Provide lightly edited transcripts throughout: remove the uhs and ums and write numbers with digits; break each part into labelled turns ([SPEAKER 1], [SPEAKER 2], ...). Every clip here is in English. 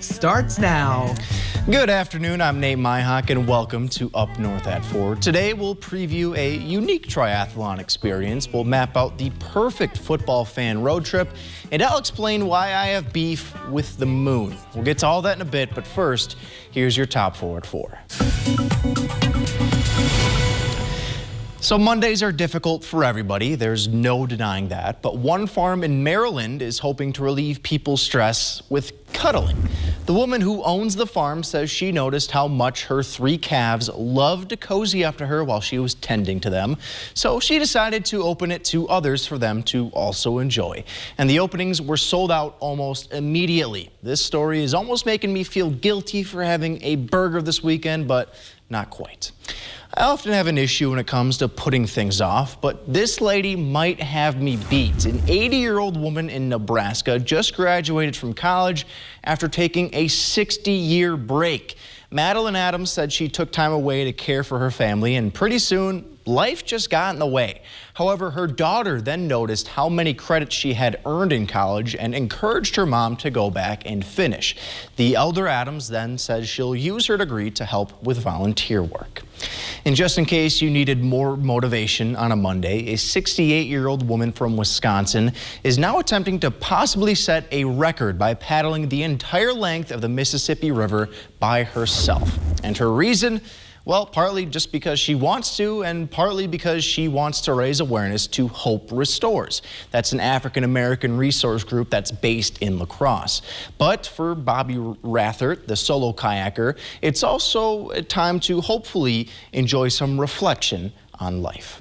[SPEAKER 1] Starts now.
[SPEAKER 2] Good afternoon, I'm Nate Myhock and welcome to Up North at 4. Today we'll preview a unique triathlon experience. We'll map out the perfect football fan road trip, and I'll explain why I have beef with the moon. We'll get to all that in a bit, but first, here's your top 4 at 4. So Mondays are difficult for everybody, there's no denying that, but one farm in Maryland is hoping to relieve people's stress with cuddling. The woman who owns the farm says she noticed how much her 3 calves loved to cozy up to her while she was tending to them, so she decided to open it to others for them to also enjoy. And the openings were sold out almost immediately. This story is almost making me feel guilty for having a burger this weekend, but not quite. I often have an issue when it comes to putting things off, but this lady might have me beat. An 80-year-old woman in Nebraska just graduated from college after taking a 60-year break. Madeline Adams said she took time away to care for her family, and pretty soon, life just got in the way. However, her daughter then noticed how many credits she had earned in college and encouraged her mom to go back and finish. The elder Adams then says she'll use her degree to help with volunteer work. And just in case you needed more motivation on a Monday, a 68-year-old woman from Wisconsin is now attempting to possibly set a record by paddling the entire length of the Mississippi River by herself. And her reason? Well, partly just because she wants to, and partly because she wants to raise awareness to Hope Restores. That's an African-American resource group that's based in La Crosse. But for Bobby Rathert, the solo kayaker, it's also a time to hopefully enjoy some reflection on life.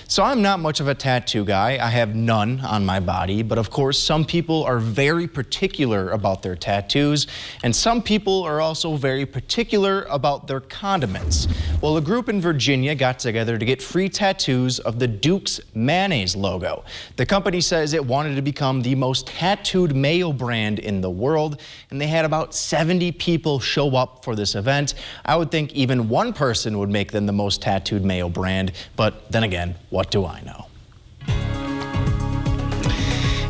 [SPEAKER 2] So I'm not much of a tattoo guy. I have none on my body, but of course some people are very particular about their tattoos, and some people are also very particular about their condiments. Well, a group in Virginia got together to get free tattoos of the Duke's Mayonnaise logo. The company says it wanted to become the most tattooed mayo brand in the world, and they had about 70 people show up for this event. I would think even one person would make them the most tattooed mayo brand, but then again, what do I know?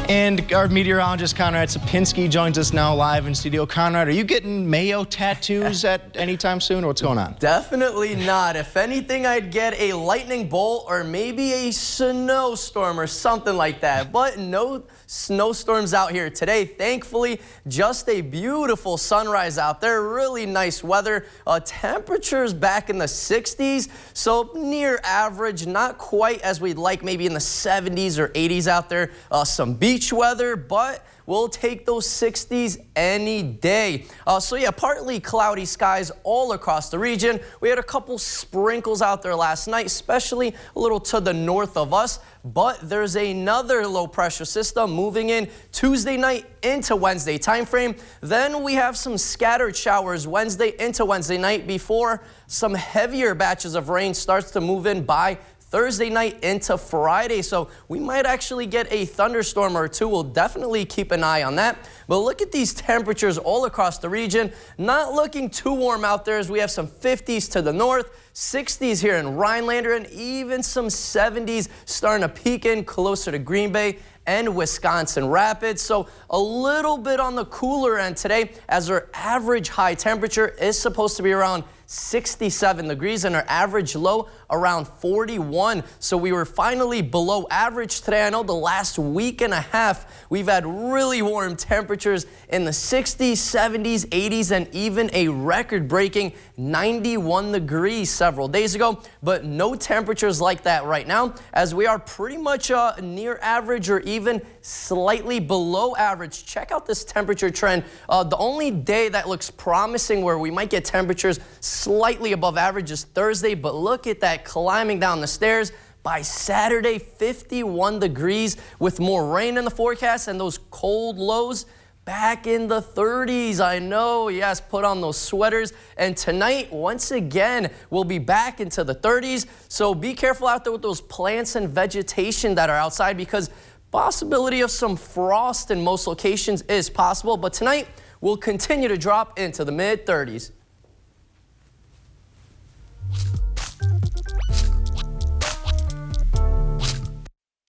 [SPEAKER 2] And our meteorologist Conrad Sapinski joins us now live in studio. Conrad, are you getting mayo tattoos at any time soon, or what's going on?
[SPEAKER 3] Definitely not. If anything, I'd get a lightning bolt or maybe a snowstorm or something like that. But no snowstorms out here today. Thankfully, just a beautiful sunrise out there. Really nice weather. Temperatures back in the 60s, so near average. Not quite as we'd like, maybe in the 70s or 80s out there. Some beach weather, but we'll take those 60s any day. So yeah, partly cloudy skies all across the region. We had a couple sprinkles out there last night, especially a little to the north of us. But there's another low pressure system moving in Tuesday night into Wednesday time frame. Then we have some scattered showers Wednesday into Wednesday night before some heavier batches of rain starts to move in by Thursday night into Friday, so we might actually get a thunderstorm or two. We'll definitely keep an eye on that. But look at these temperatures all across the region. Not looking too warm out there as we have some 50s to the north, 60s here in Rhinelander, and even some 70s starting to peek in closer to Green Bay and Wisconsin Rapids. So a little bit on the cooler end today, as our average high temperature is supposed to be around 67 degrees and our average low around 41. So we were finally below average today. I know the last week and a half we've had really warm temperatures in the 60s, 70s, 80s, and even a record-breaking 91 degrees several days ago. But no temperatures like that right now, as we are pretty much near average or even slightly below average. Check out this temperature trend. The only day that looks promising where we might get temperatures slightly above average is Thursday, but look at that climbing down the stairs. By Saturday, 51 degrees with more rain in the forecast and those cold lows back in the 30s. I know, yes, put on those sweaters. And tonight, once again, we'll be back into the 30s. So be careful out there with those plants and vegetation that are outside, because possibility of some frost in most locations is possible. But tonight, we'll continue to drop into the mid-30s.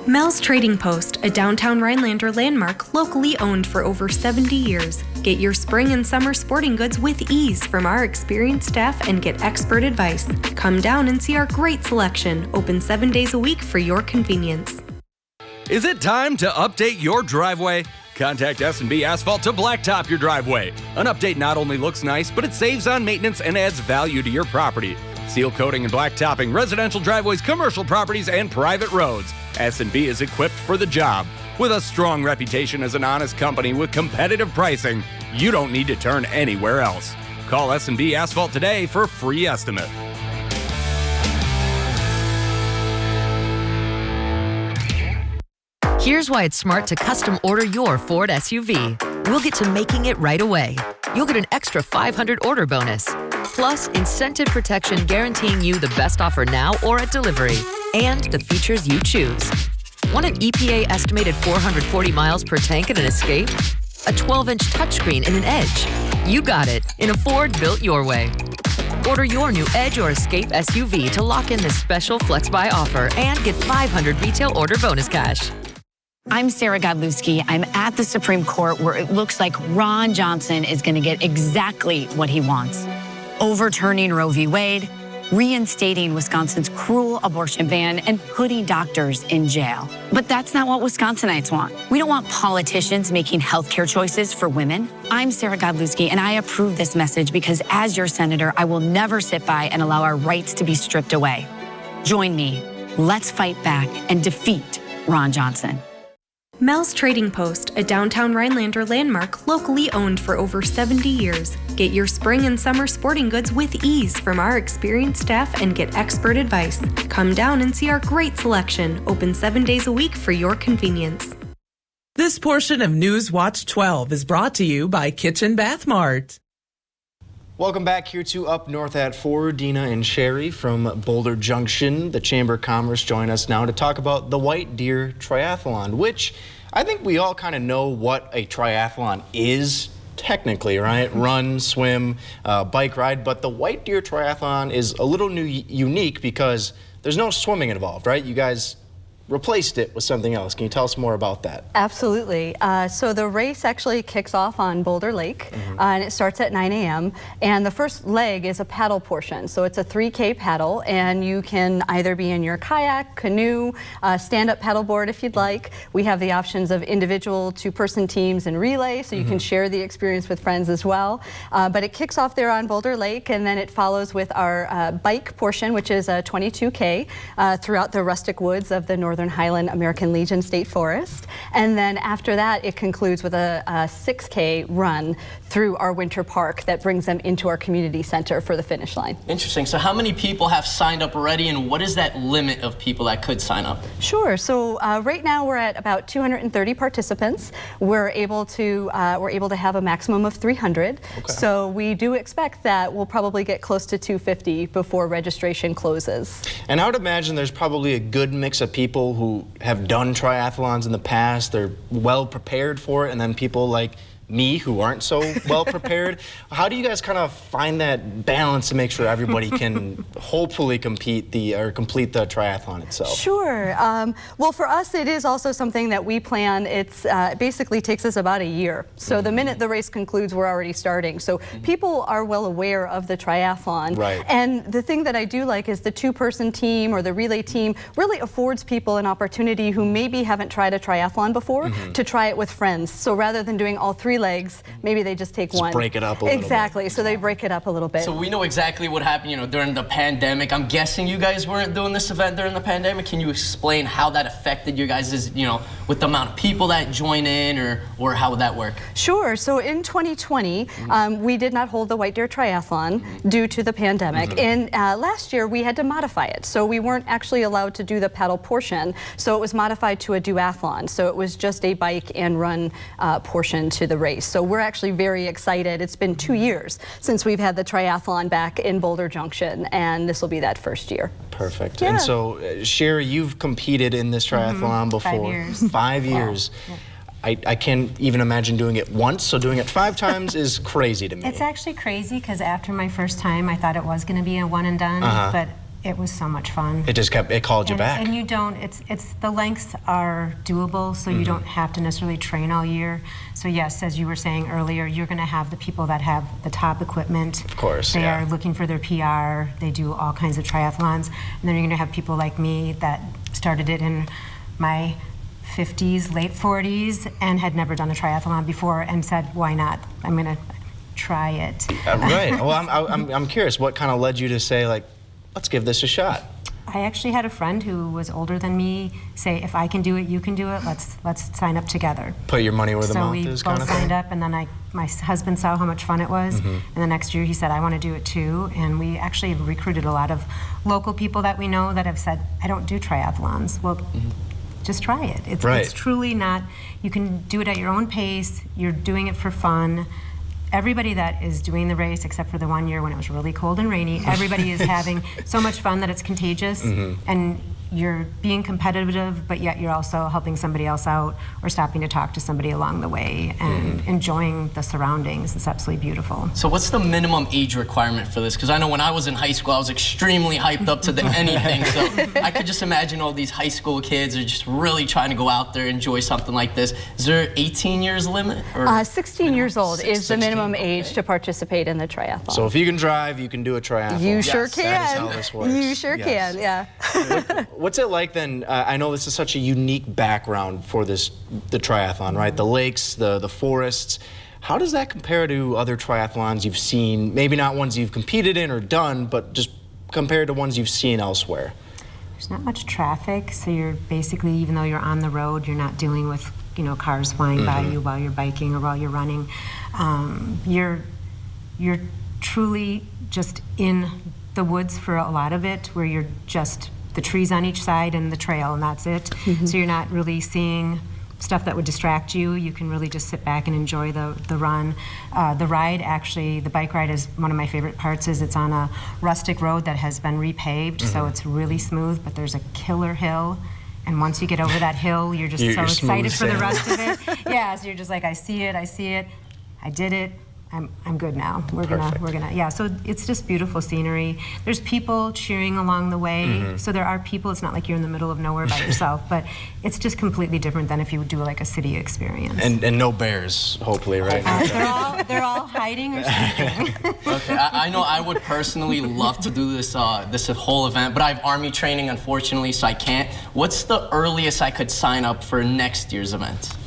[SPEAKER 4] Mel's Trading Post, a downtown Rhinelander landmark locally owned for over 70 years.
[SPEAKER 1] Get your spring and summer sporting goods with ease from our experienced staff and get expert advice. Come down and see our great selection, open 7 days a week for your convenience.
[SPEAKER 4] Is it time to update your driveway? Contact S&B Asphalt to blacktop your driveway. An update not only looks nice, but it saves on maintenance and adds value to your property. Seal coating and blacktopping residential driveways, commercial properties, and private roads. S&B is equipped for the job. With a strong reputation as an honest company with competitive pricing, you don't need to turn anywhere else. Call S&B Asphalt today for a free estimate.
[SPEAKER 5] Here's why it's smart to custom order your Ford SUV. We'll get to making it right away. You'll get an extra $500 order bonus. Plus, incentive protection guaranteeing you the best offer now or at delivery. And the features you choose. Want an EPA estimated 440 miles per tank in an Escape? A 12-inch touchscreen in an Edge? You got it in a Ford built your way. Order your new Edge or Escape SUV to lock in this special Flex Buy offer and get $500 retail order bonus cash.
[SPEAKER 6] I'm Sarah Godlewski. I'm at the Supreme Court where it looks like Ron Johnson is going to get exactly what he wants. Overturning Roe v. Wade, reinstating Wisconsin's cruel abortion ban, and putting doctors in jail. But that's not what Wisconsinites want. We don't want politicians making healthcare choices for women. I'm Sarah Godlewski, and I approve this message because as your senator, I will never sit by and allow our rights to be stripped away. Join me. Let's fight back and defeat Ron Johnson.
[SPEAKER 1] Mel's Trading Post, a downtown Rhinelander landmark locally owned for over 70 years. Get your spring and summer sporting goods with ease from our experienced staff and get expert advice. Come down and see our great selection, open 7 days a week for your convenience.
[SPEAKER 7] This portion of News Watch 12 is brought to you by Kitchen Bath Mart.
[SPEAKER 2] Welcome back here to Up North at 4. Dina and Sherry from Boulder Junction, the Chamber of Commerce, join us now to talk about the White Deer Triathlon, which I think we all kind of know what a triathlon is technically, right? Run, swim, bike ride, but the White Deer Triathlon is a little unique because there's no swimming involved, right? You guys replaced it with something else. Can you tell us more about that?
[SPEAKER 8] Absolutely. So the race actually kicks off on Boulder Lake, and it starts at 9 a.m. And the first leg is a paddle portion. So it's a 3K paddle, and you can either be in your kayak, canoe, stand-up paddleboard if you'd like. We have the options of individual, two-person teams, and relay, so you can share the experience with friends as well. But it kicks off there on Boulder Lake, and then it follows with our bike portion, which is a 22K throughout the rustic woods of the Northern Highland American Legion State Forest. And then after that, it concludes with a 6K run through our winter park that brings them into our community center for the finish line.
[SPEAKER 3] Interesting. So how many people have signed up already, and what is that limit of people that could sign up?
[SPEAKER 8] Sure. So right now we're at about 230 participants. We're able to have a maximum of 300. Okay. So we do expect that we'll probably get close to 250 before registration closes.
[SPEAKER 2] And I would imagine there's probably a good mix of people who have done triathlons in the past. They're well prepared for it, and then people like me who aren't so well prepared. How do you guys kind of find that balance to make sure everybody can hopefully complete the triathlon itself?
[SPEAKER 8] Sure. Well, for us, it is also something that we plan. It's basically takes us about a year. So the minute the race concludes, we're already starting. So people are well aware of the triathlon.
[SPEAKER 2] Right.
[SPEAKER 8] And the thing that I do like is the two-person team or the relay team really affords people an opportunity who maybe haven't tried a triathlon before to try it with friends. So rather than doing all three legs, maybe they just take one.
[SPEAKER 2] Break it up a little bit.
[SPEAKER 8] Exactly. So they break it up a little bit.
[SPEAKER 3] So we know exactly what happened, during the pandemic. I'm guessing you guys weren't doing this event during the pandemic. Can you explain how that affected you guys, with the amount of people that join in, or how would that work?
[SPEAKER 8] Sure. So in 2020, we did not hold the White Deer Triathlon due to the pandemic. And last year, we had to modify it. So we weren't actually allowed to do the paddle portion. So it was modified to a duathlon. So it was just a bike and run portion to the race. So we're actually very excited. It's been 2 years since we've had the triathlon back in Boulder Junction, and this will be that first year.
[SPEAKER 2] Perfect.
[SPEAKER 8] Yeah.
[SPEAKER 2] And so, Sherry, you've competed in this triathlon before.
[SPEAKER 9] 5 years.
[SPEAKER 2] 5 years.
[SPEAKER 9] Wow.
[SPEAKER 2] I can't even imagine doing it once, so doing it 5 times is crazy to me.
[SPEAKER 9] It's actually crazy because after my first time, I thought it was going to be a one and done, but It was so much fun.
[SPEAKER 2] It called you back.
[SPEAKER 9] And you don't, it's the lengths are doable, so you don't have to necessarily train all year. So yes, as you were saying earlier, you're gonna have the people that have the top equipment.
[SPEAKER 2] Of course,
[SPEAKER 9] They are looking for their PR, they do all kinds of triathlons. And then you're gonna have people like me that started it in my 50s, late 40s, and had never done a triathlon before and said, why not? I'm gonna try it.
[SPEAKER 2] Right, well, I'm curious, what kind of led you to say, like, let's give this a shot?
[SPEAKER 9] I actually had a friend who was older than me say, if I can do it, you can do it, let's sign up together.
[SPEAKER 2] Put your money where the mouth is, kind of thing?
[SPEAKER 9] So we both signed up, and then my husband saw how much fun it was, and the next year he said, I want to do it too, and we actually have recruited a lot of local people that we know that have said, I don't do triathlons. Well, just try it. It's truly not, you can do it at your own pace, you're doing it for fun. Everybody that is doing the race, except for the one year when it was really cold and rainy, everybody is having so much fun that it's contagious, and you're being competitive, but yet you're also helping somebody else out or stopping to talk to somebody along the way and enjoying the surroundings. It's absolutely beautiful.
[SPEAKER 3] So what's the minimum age requirement for this? Because I know when I was in high school, I was extremely hyped up to anything. So I could just imagine all these high school kids are just really trying to go out there and enjoy something like this. Is there 18 years limit? Or
[SPEAKER 8] 16 years old is the minimum age to participate in the triathlon.
[SPEAKER 2] So if you can drive, you can do a triathlon.
[SPEAKER 8] You sure can.
[SPEAKER 2] That is how this works.
[SPEAKER 8] You sure can, yeah.
[SPEAKER 2] What's it like then? I know this is such a unique background for the triathlon, right? The lakes, the forests. How does that compare to other triathlons you've seen? Maybe not ones you've competed in or done, but just compared to ones you've seen elsewhere.
[SPEAKER 9] There's not much traffic, so you're basically, even though you're on the road, you're not dealing with, you know, cars flying by you while you're biking or while you're running. You're truly just in the woods for a lot of it, where you're just the trees on each side and the trail, and that's it. So you're not really seeing stuff that would distract you. You can really just sit back and enjoy the run. The ride, actually, the bike ride is one of my favorite parts. Is it's on a rustic road that has been repaved, so it's really smooth, but there's a killer hill. And once you get over that hill, you're just so excited for the rest of it. Yeah, so you're just like, I see it, I did it. I'm good now. We're gonna, yeah. So it's just beautiful scenery. There's people cheering along the way. So there are people. It's not like you're in the middle of nowhere by yourself, but it's just completely different than if you would do like a city experience.
[SPEAKER 2] And no bears, hopefully, right?
[SPEAKER 9] They're all hiding or sleeping.
[SPEAKER 3] Okay, I know I would personally love to do this this whole event, but I have Army training, unfortunately, so I can't. What's the earliest I could sign up for next year's event?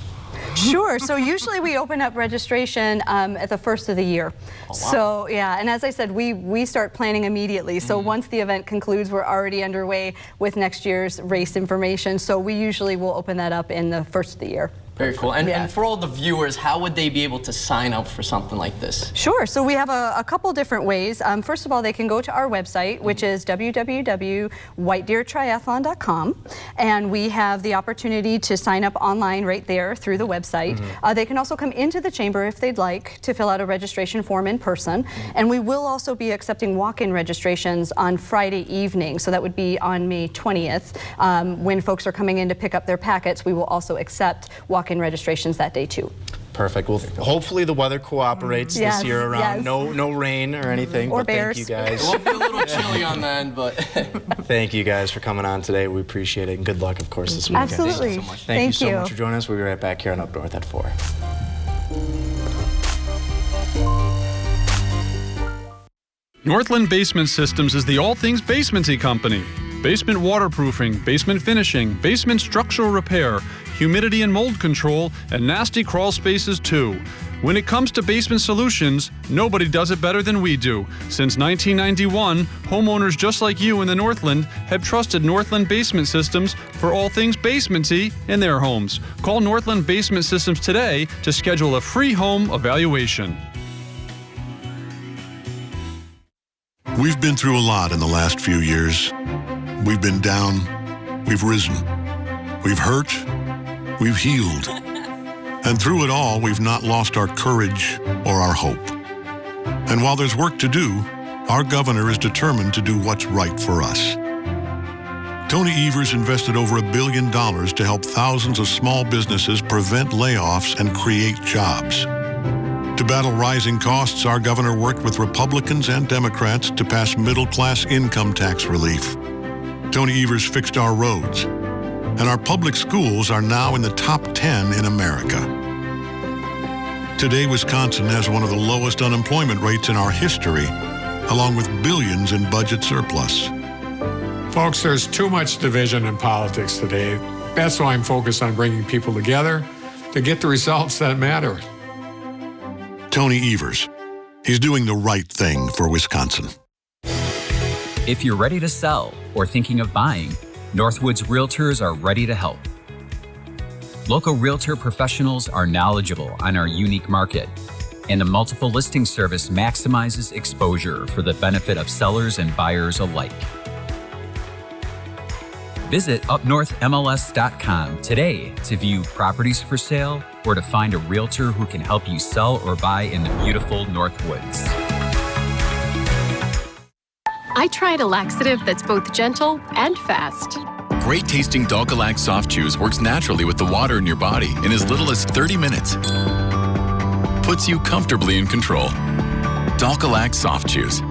[SPEAKER 8] Sure. So usually we open up registration at the first of the year. Oh, wow. So yeah, and as I said, we start planning immediately. So once the event concludes, we're already underway with next year's race information. So we usually will open that up in the first of the year.
[SPEAKER 3] Very cool. And for all the viewers, how would they be able to sign up for something like this?
[SPEAKER 8] Sure. So we have a couple different ways. First of all, they can go to our website, which is www.whitedeertriathlon.com, and we have the opportunity to sign up online right there through the website. They can also come into the chamber if they'd like to fill out a registration form in person, and we will also be accepting walk-in registrations on Friday evening. So that would be on May 20th. When folks are coming in to pick up their packets, we will also accept walk-in registrations that day too.
[SPEAKER 2] Perfect. Well, hopefully the weather cooperates this year around. No rain or anything.
[SPEAKER 8] Or
[SPEAKER 2] but
[SPEAKER 8] bears.
[SPEAKER 2] Thank you guys.
[SPEAKER 3] It will be a little chilly on the end, but
[SPEAKER 2] thank you guys for coming on today. We appreciate it, and good luck, of course, this weekend.
[SPEAKER 8] Absolutely.
[SPEAKER 2] Thank you so much for joining us. We'll be right back here on Up North at 4.
[SPEAKER 10] Northland Basement Systems is the all things basementy company. Basement waterproofing, basement finishing, basement structural repair, humidity and mold control, and nasty crawl spaces too. When it comes to basement solutions, nobody does it better than we do. Since 1991, homeowners just like you in the Northland have trusted Northland Basement Systems for all things basementy in their homes. Call Northland Basement Systems today to schedule a free home evaluation.
[SPEAKER 11] We've been through a lot in the last few years. We've been down, we've risen, we've hurt, we've healed. And through it all, we've not lost our courage or our hope. And while there's work to do, our governor is determined to do what's right for us. Tony Evers invested over $1 billion to help thousands of small businesses prevent layoffs and create jobs. To battle rising costs, our governor worked with Republicans and Democrats to pass middle-class income tax relief. Tony Evers fixed our roads, and our public schools are now in the top 10 in America. Today, Wisconsin has one of the lowest unemployment rates in our history, along with billions in budget surplus.
[SPEAKER 12] Folks, there's too much division in politics today. That's why I'm focused on bringing people together to get the results that matter.
[SPEAKER 11] Tony Evers. He's doing the right thing for Wisconsin.
[SPEAKER 13] If you're ready to sell or thinking of buying, Northwoods Realtors are ready to help. Local realtor professionals are knowledgeable on our unique market, and the multiple listing service maximizes exposure for the benefit of sellers and buyers alike. Visit upnorthmls.com today to view properties for sale or to find a realtor who can help you sell or buy in the beautiful Northwoods.
[SPEAKER 14] I tried a laxative that's both gentle and fast.
[SPEAKER 15] Great tasting Dalcolac Soft Chews works naturally with the water in your body in as little as 30 minutes. Puts you comfortably in control. Dalcolac Soft Chews.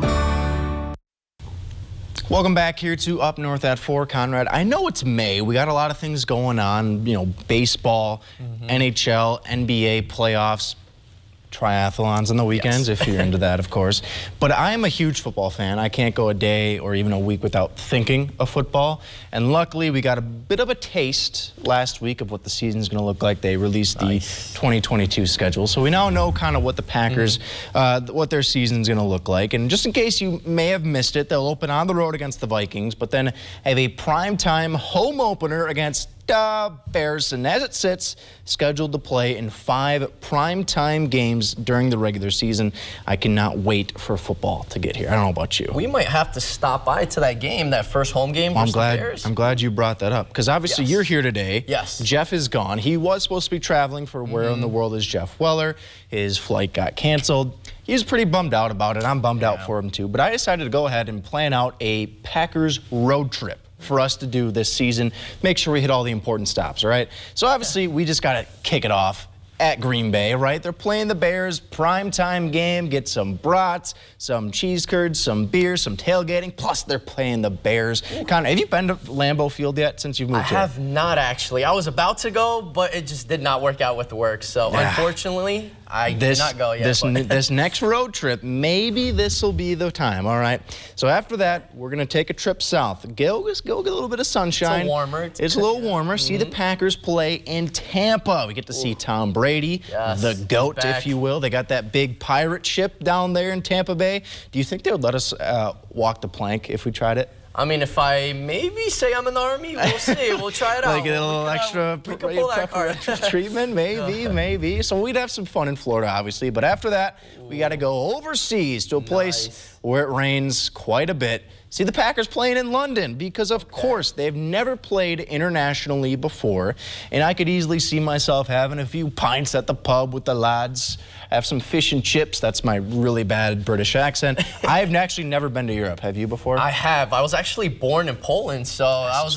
[SPEAKER 2] Welcome back here to Up North at 4, Conrad. I know it's May. We got a lot of things going on, baseball, NHL, NBA playoffs, triathlons on the weekends, if you're into that, of course. But I am a huge football fan. I can't go a day or even a week without thinking of football. And luckily, we got a bit of a taste last week of what the season's going to look like. They released the 2022 schedule. So we now know kind of what the Packers, what their season's going to look like. And just in case you may have missed it, they'll open on the road against the Vikings, but then have a primetime home opener against Bears, and as it sits, scheduled to play in 5 primetime games during the regular season. I cannot wait for football to get here. I don't know about you.
[SPEAKER 3] We might have to stop by to that game, that first home game versus the Bears.
[SPEAKER 2] I'm glad you brought that up, because obviously you're here today.
[SPEAKER 3] Yes.
[SPEAKER 2] Jeff is gone. He was supposed to be traveling for Where in the World is Jeff Weller. His flight got canceled. He's pretty bummed out about it. I'm bummed out for him too. But I decided to go ahead and plan out a Packers road trip for us to do this season. Make sure we hit all the important stops, all right? So obviously, we just got to kick it off at Green Bay, right? They're playing the Bears, primetime game, get some brats, some cheese curds, some beer, some tailgating, plus they're playing the Bears. Connor, have you been to Lambeau Field yet since you've moved here?
[SPEAKER 3] I have not, actually. I was about to go, but it just did not work out with the work. So unfortunately, I did not go yet.
[SPEAKER 2] This next road trip, maybe this will be the time, all right? So after that, we're going to take a trip south. Go get a little bit of sunshine.
[SPEAKER 3] It's warmer.
[SPEAKER 2] It's a little warmer. See the Packers play in Tampa. We get to see Tom Brady, the GOAT, if you will. They got that big pirate ship down there in Tampa Bay. Do you think they would let us walk the plank if we tried it?
[SPEAKER 3] I mean, if I maybe say I'm in the Army, we'll see. We'll try it out.
[SPEAKER 2] Like get a little extra treatment, maybe. So we'd have some fun in Florida, obviously. But after that, we got to go overseas to a place where it rains quite a bit. See the Packers playing in London because, of course, they've never played internationally before. And I could easily see myself having a few pints at the pub with the lads, have some fish and chips. That's my really bad British accent. I've actually never been to Europe. Have you before?
[SPEAKER 3] I have. I was actually born in Poland, so I was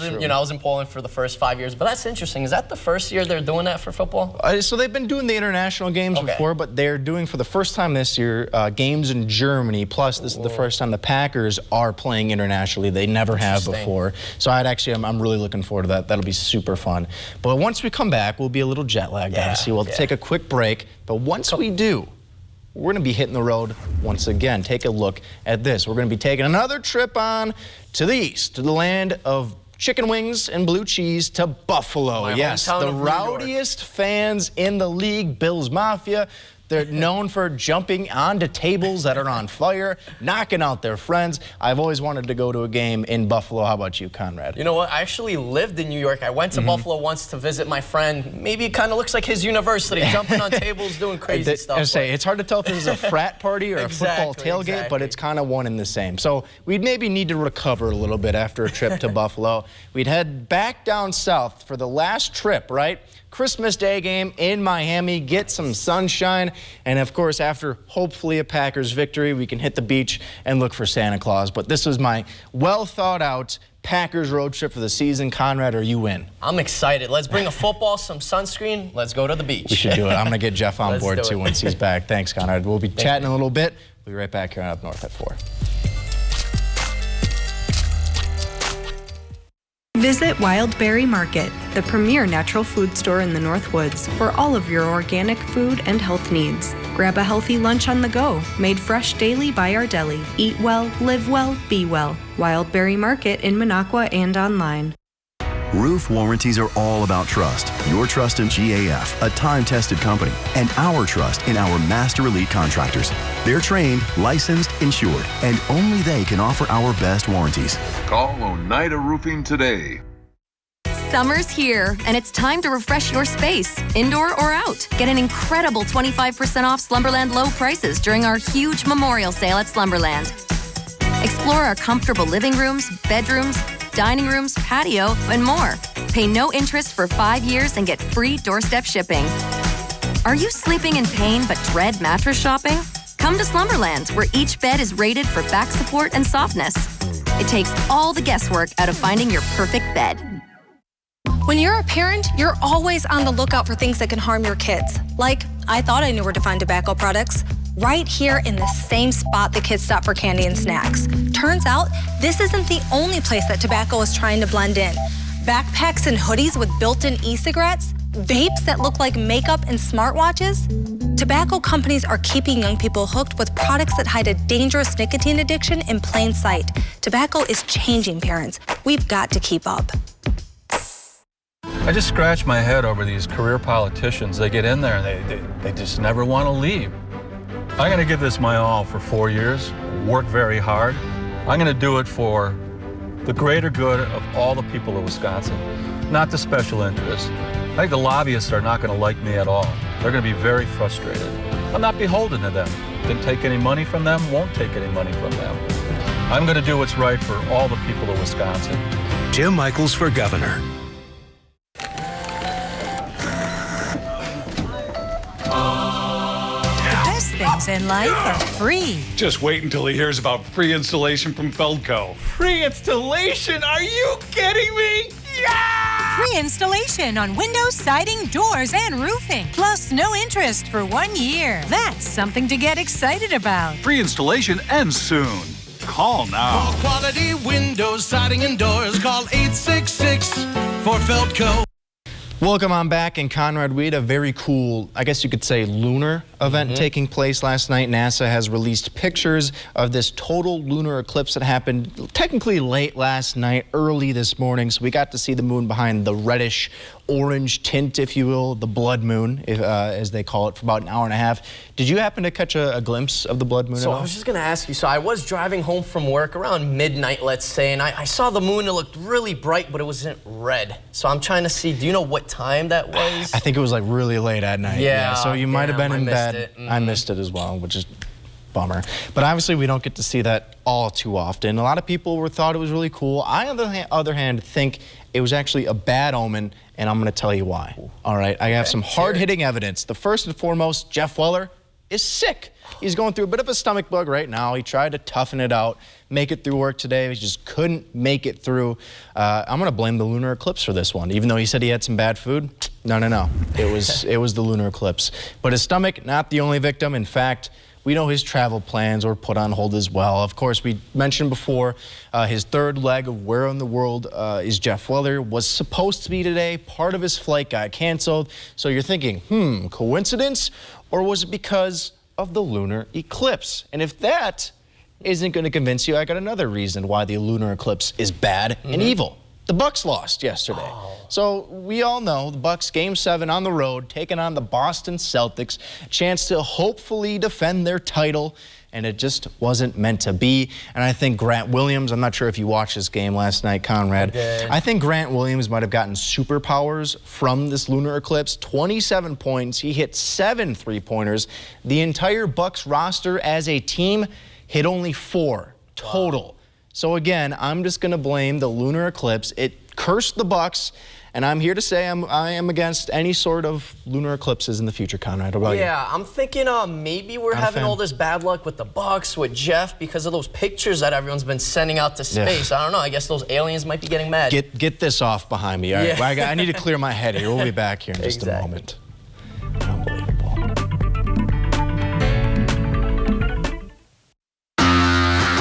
[SPEAKER 3] in Poland for the first 5 years. But that's interesting. Is that the first year they're doing that for football?
[SPEAKER 2] So they've been doing the international games before, but they're doing for the first time this year games in Germany. Plus, this is the first time the Packers are playing internationally. They never have before. So I'm really looking forward to that. That'll be super fun. But once we come back, we'll be a little jet lagged, obviously. We'll take a quick break. But once we do, we're going to be hitting the road once again. Take a look at this. We're going to be taking another trip on to the east, to the land of chicken wings and blue cheese, to Buffalo. Yes, the rowdiest fans in the league, Bills Mafia. They're known for jumping onto tables that are on fire, knocking out their friends. I've always wanted to go to a game in Buffalo. How about you, Conrad?
[SPEAKER 3] You know what? I actually lived in New York. I went to Buffalo once to visit my friend. Maybe it kind of looks like his university, jumping on tables, doing crazy stuff.
[SPEAKER 2] It's hard to tell if this is a frat party or a football tailgate, but it's kind of one and the same. So we'd maybe need to recover a little bit after a trip to Buffalo. We'd head back down south for the last trip, right? Christmas Day game in Miami, get some sunshine, and of course, after hopefully a Packers victory, we can hit the beach and look for Santa Claus. But this was my well thought out Packers road trip for the season. Conrad, are you in?
[SPEAKER 3] I'm excited. Let's bring a football, some sunscreen. Let's go to the beach.
[SPEAKER 2] We should do it. I'm going to get Jeff on
[SPEAKER 3] Let's
[SPEAKER 2] board,
[SPEAKER 3] do
[SPEAKER 2] too,
[SPEAKER 3] it.
[SPEAKER 2] once he's back. Thanks, Conrad. We'll be chatting a little bit. We'll be right back here on Up North at 4.
[SPEAKER 1] Visit Wildberry Market, the premier natural food store in the North Woods, for all of your organic food and health needs. Grab a healthy lunch on the go, made fresh daily by our deli. Eat well, live well, be well. Wildberry Market in Minocqua and online.
[SPEAKER 16] Roof warranties are all about trust. Your trust in GAF, a time-tested company, and our trust in our master elite contractors. They're trained, licensed, insured, and only they can offer our best warranties.
[SPEAKER 17] Call Oneida Roofing today.
[SPEAKER 18] Summer's here, and it's time to refresh your space, indoor or out. Get an incredible 25% off Slumberland low prices during our huge memorial sale at Slumberland. Explore our comfortable living rooms, bedrooms, dining rooms, patio, and more. Pay no interest for 5 years and get free doorstep shipping. Are you sleeping in pain but dread mattress shopping? Come to Slumberland, where each bed is rated for back support and softness. It takes all the guesswork out of finding your perfect bed.
[SPEAKER 19] When you're a parent, you're always on the lookout for things that can harm your kids. Like, I thought I knew where to find tobacco products. Right here in the same spot the kids stop for candy and snacks. Turns out, this isn't the only place that tobacco is trying to blend in. Backpacks and hoodies with built-in e-cigarettes, vapes that look like makeup and smartwatches. Tobacco companies are keeping young people hooked with products that hide a dangerous nicotine addiction in plain sight. Tobacco is changing parents. We've got to keep up.
[SPEAKER 20] I just scratch my head over these career politicians. They get in there and they just never want to leave. I'm going to give this my all for 4 years, work very hard. I'm going to do it for the greater good of all the people of Wisconsin, not the special interests. I think the lobbyists are not going to like me at all. They're going to be very frustrated. I'm not beholden to them. Didn't take any money from them, won't take any money from them. I'm going to do what's right for all the people of Wisconsin.
[SPEAKER 21] Jim Michaels for governor.
[SPEAKER 22] Things in life are free.
[SPEAKER 23] Just wait until he hears about free installation from Feldco.
[SPEAKER 24] Free installation? Are you kidding me? Yeah!
[SPEAKER 22] Free installation on windows, siding, doors, and roofing. Plus no interest for 1 year. That's something to get excited about.
[SPEAKER 23] Free installation ends soon. Call now.
[SPEAKER 24] For quality windows, siding, and doors, call 866 for Feldco.
[SPEAKER 2] Welcome on back. And Conrad, we had a very cool, I guess you could say, lunar event taking place last night. NASA has released pictures of this total lunar eclipse that happened technically late last night, early this morning. So we got to see the moon behind the reddish orange tint, if you will, the blood moon, as they call it, for about an hour and a half. Did you happen to catch a glimpse of the blood moon at all?
[SPEAKER 3] So I was just going to ask you, so I was driving home from work around midnight, let's say, and I saw the moon. It looked really bright, but it wasn't red. So I'm trying to see, do you know what time that was?
[SPEAKER 2] I think it was like really late at night.
[SPEAKER 3] Yeah.
[SPEAKER 2] So you might have been in bed.
[SPEAKER 3] I
[SPEAKER 2] missed it as well, which is bummer. But obviously we don't get to see that all too often. A lot of people thought it was really cool. I, on the other hand, think it was actually a bad omen, and I'm going to tell you why. All right, I have some hard-hitting evidence. The first and foremost, Jeff Weller is sick. He's going through a bit of a stomach bug right now. He tried to toughen it out, make it through work today. He just couldn't make it through. I'm going to blame the lunar eclipse for this one. Even though he said he had some bad food, no. It was the lunar eclipse. But his stomach, not the only victim. In fact, we know his travel plans were put on hold as well. Of course, we mentioned before his third leg of Where in the World is Jeff Weller was supposed to be today. Part of his flight got canceled. So you're thinking, coincidence? Or was it because of the lunar eclipse? And if that isn't going to convince you, I got another reason why the lunar eclipse is bad and evil. The Bucks lost yesterday. So we all know the Bucks Game 7 on the road, taking on the Boston Celtics, a chance to hopefully defend their title, and it just wasn't meant to be. And I think Grant Williams, I'm not sure if you watched this game last night, Conrad. I think Grant Williams might have gotten superpowers from this lunar eclipse. 27 points. He hit 7 3-pointers. The entire Bucks roster as a team hit only 4 total. So again, I'm just going to blame the lunar eclipse. It cursed the Bucks, and I'm here to say I am against any sort of lunar eclipses in the future, Conrad. What about you?
[SPEAKER 3] Yeah, I'm thinking maybe we're having all this bad luck with the Bucks, with Jeff, because of those pictures that everyone's been sending out to space. I don't know. I guess those aliens might be getting mad.
[SPEAKER 2] Get this off behind me. All right? I need to clear my head here. We'll be back here in just a moment. Unbelievable.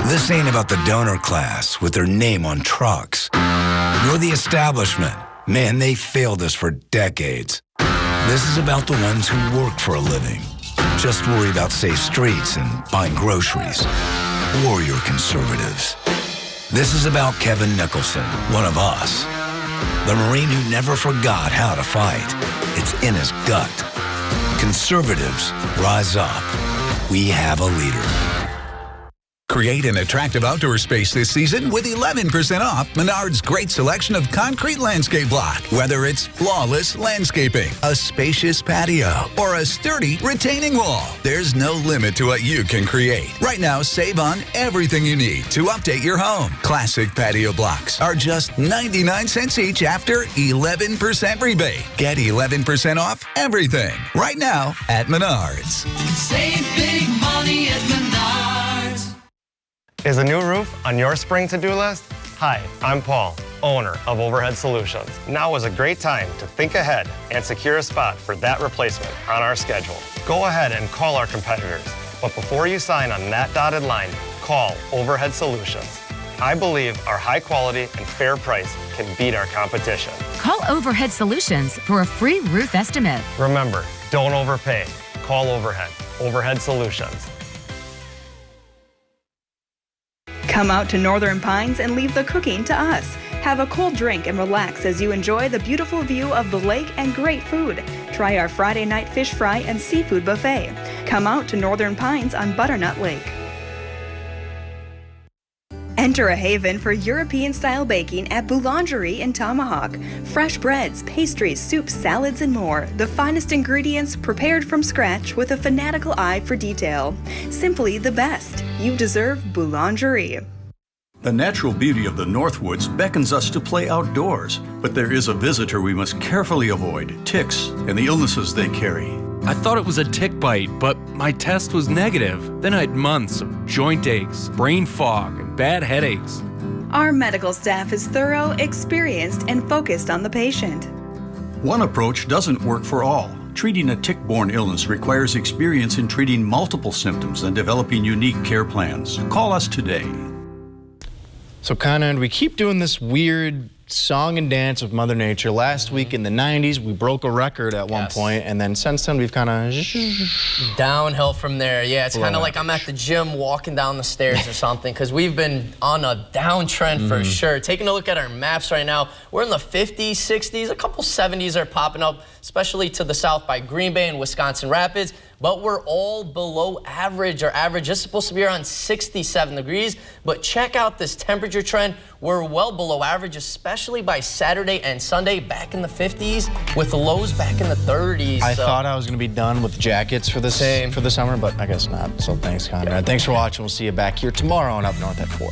[SPEAKER 4] This ain't about the donor class with their name on trucks, nor the establishment. Man, they failed us for decades. This is about the ones who work for a living, just worry about safe streets and buying groceries. Warrior conservatives. This is about Kevin Nicholson, one of us. The Marine who never forgot how to fight. It's in his gut. Conservatives, rise up. We have a leader.
[SPEAKER 5] Create an attractive outdoor space this season with 11% off Menards' great selection of concrete landscape block. Whether it's flawless landscaping, a spacious patio, or a sturdy retaining wall, there's no limit to what you can create. Right now, save on everything you need to update your home. Classic patio blocks are just 99 cents each after 11% rebate. Get 11% off everything right now at Menards.
[SPEAKER 24] Save big money at Menards.
[SPEAKER 6] Is a new roof on your spring to-do list? Hi, I'm Paul, owner of Overhead Solutions. Now is a great time to think ahead and secure a spot for that replacement on our schedule. Go ahead and call our competitors, but before you sign on that dotted line, call Overhead Solutions. I believe our high quality and fair price can beat our competition.
[SPEAKER 7] Call Overhead Solutions for a free roof estimate.
[SPEAKER 6] Remember, don't overpay. Call Overhead. Overhead Solutions.
[SPEAKER 25] Come out to Northern Pines and leave the cooking to us. Have a cold drink and relax as you enjoy the beautiful view of the lake and great food. Try our Friday night fish fry and seafood buffet. Come out to Northern Pines on Butternut Lake. Enter a haven for European-style baking at Boulangerie in Tomahawk. Fresh breads, pastries, soups, salads, and more. The finest ingredients prepared from scratch with a fanatical eye for detail. Simply the best. You deserve Boulangerie.
[SPEAKER 26] The natural beauty of the Northwoods beckons us to play outdoors, but there is a visitor we must carefully avoid: ticks and the illnesses they carry.
[SPEAKER 27] I thought it was a tick bite, but my test was negative. Then I had months of joint aches, brain fog, and bad headaches.
[SPEAKER 25] Our medical staff is thorough, experienced, and focused on the patient.
[SPEAKER 26] One approach doesn't work for all. Treating a tick-borne illness requires experience in treating multiple symptoms and developing unique care plans. Call us today.
[SPEAKER 2] So, Conrad, we keep doing this weird song and dance with Mother Nature. Last week in the 90s, we broke a record at one point, and then since then, we've kind of
[SPEAKER 3] downhill from there. Yeah, it's kind of like I'm at the gym walking down the stairs or something, because we've been on a downtrend for sure. Taking a look at our maps right now, we're in the 50s, 60s, a couple 70s are popping up, especially to the south by Green Bay and Wisconsin Rapids. But we're all below average. Our average is supposed to be around 67 degrees. But check out this temperature trend. We're well below average, especially by Saturday and Sunday, back in the 50s, with lows back in the 30s.
[SPEAKER 2] I thought I was going to be done with jackets for the summer, but I guess not. So thanks, Conrad. Thanks for watching. We'll see you back here tomorrow on Up North at 4.